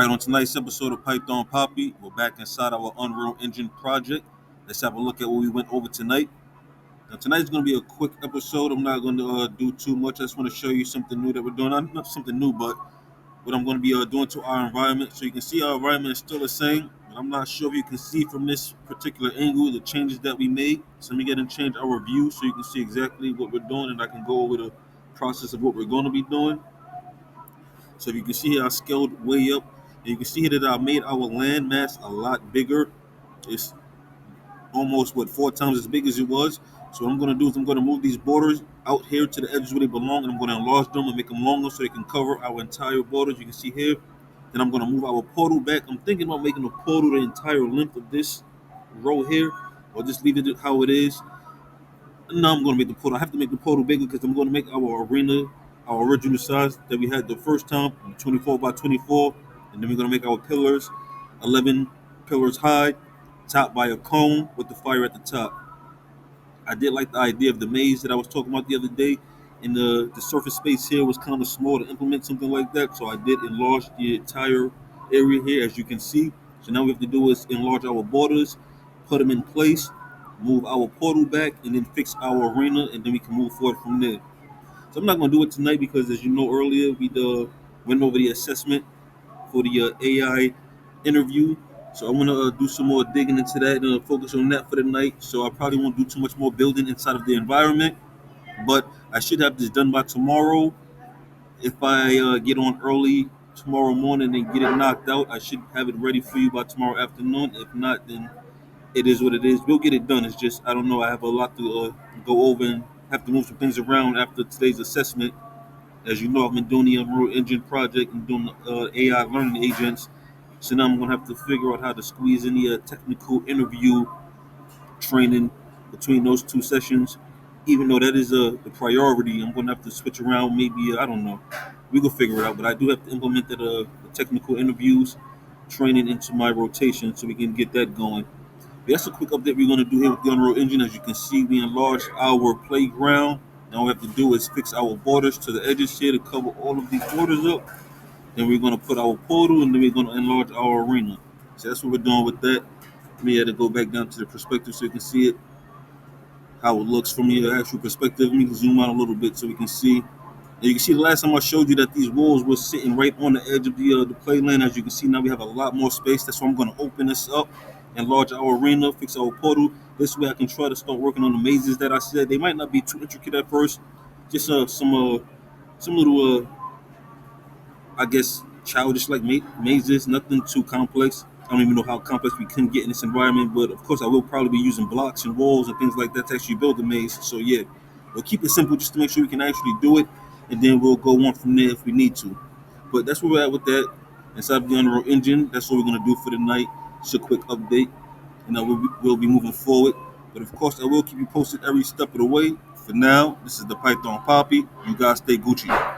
right, on tonight's episode of Python Papi, we're back inside our Unreal Engine project. Let's have a look at what we went over tonight. Now, tonight's going to be a quick episode. I'm not going to do too much. I just want to show you something new that we're doing. Not something new, but what I'm going to be doing to our environment. So you can see our environment is still the same. But I'm not sure if you can see from this particular angle the changes that we made. So let me get and change our view so you can see exactly what we're doing, and I can go over the process of what we're going to be doing. So if you can see here, I scaled way up. And you can see here that I made our land mass a lot bigger. It's almost, 4 times as big as it was. So what I'm going to do is I'm going to move these borders out here to the edges where they belong. And I'm going to enlarge them and make them longer so they can cover our entire borders. You can see here. Then I'm going to move our portal back. I'm thinking about making the portal the entire length of this row here, or just leave it how it is. No, I'm going to make the portal. I have to make the portal bigger because I'm going to make our arena our original size that we had the first time, 24 by 24. And then we're going to make our pillars 11 pillars high, topped by a cone with the fire at the top. I did like the idea of the maze that I was talking about the other day. And the surface space here was kind of small to implement something like that. So I did enlarge the entire area here, as you can see. So now what we have to do is enlarge our borders, put them in place, move our portal back, and then fix our arena, and then we can move forward from there. So I'm not going to do it tonight because, as you know earlier, we went over the assessment for the AI interview. So I'm gonna do some more digging into that and focus on that for the night. So I probably won't do too much more building inside of the environment, but I should have this done by tomorrow. If I get on early tomorrow morning and get it knocked out, I should have it ready for you by tomorrow afternoon. If not, then it is what it is. We'll get it done. It's just I don't know. I have a lot to go over and have to move some things around after today's assessment. As you know, I've been doing the Unreal Engine project and doing AI learning agents. So now I'm going to have to figure out how to squeeze in the technical interview training between those two sessions. Even though that is the priority, I'm going to have to switch around. Maybe, I don't know. We will figure it out. But I do have to implement the technical interviews training into my rotation so we can get that going. But that's a quick update we're going to do here with the Unreal Engine. As you can see, we enlarged our playground. Now all we have to do is fix our borders to the edges here to cover all of these borders up. Then we're going to put our portal, and then we're going to enlarge our arena. So that's what we're doing with that. We had to go back down to the perspective so you can see it, how it looks from the actual perspective. Let me zoom out a little bit so we can see. And you can see the last time I showed you that these walls were sitting right on the edge of the playland. As you can see now, we have a lot more space. That's why I'm going to open this up, enlarge our arena, fix our portal. This way I can try to start working on the mazes that I said. They might not be too intricate at first. Just some little I guess childish like mazes, nothing too complex. I don't even know how complex we can get in this environment, but of course I will probably be using blocks and walls and things like that to actually build the maze. So yeah, we'll keep it simple just to make sure we can actually do it, and then we'll go on from there if we need to. But that's where we're at with that. Inside of the Unreal Engine, that's what we're gonna do for the night. Just a quick update, and we'll be moving forward. But of course, I will keep you posted every step of the way. For now, this is the Python Poppy. You guys stay Gucci.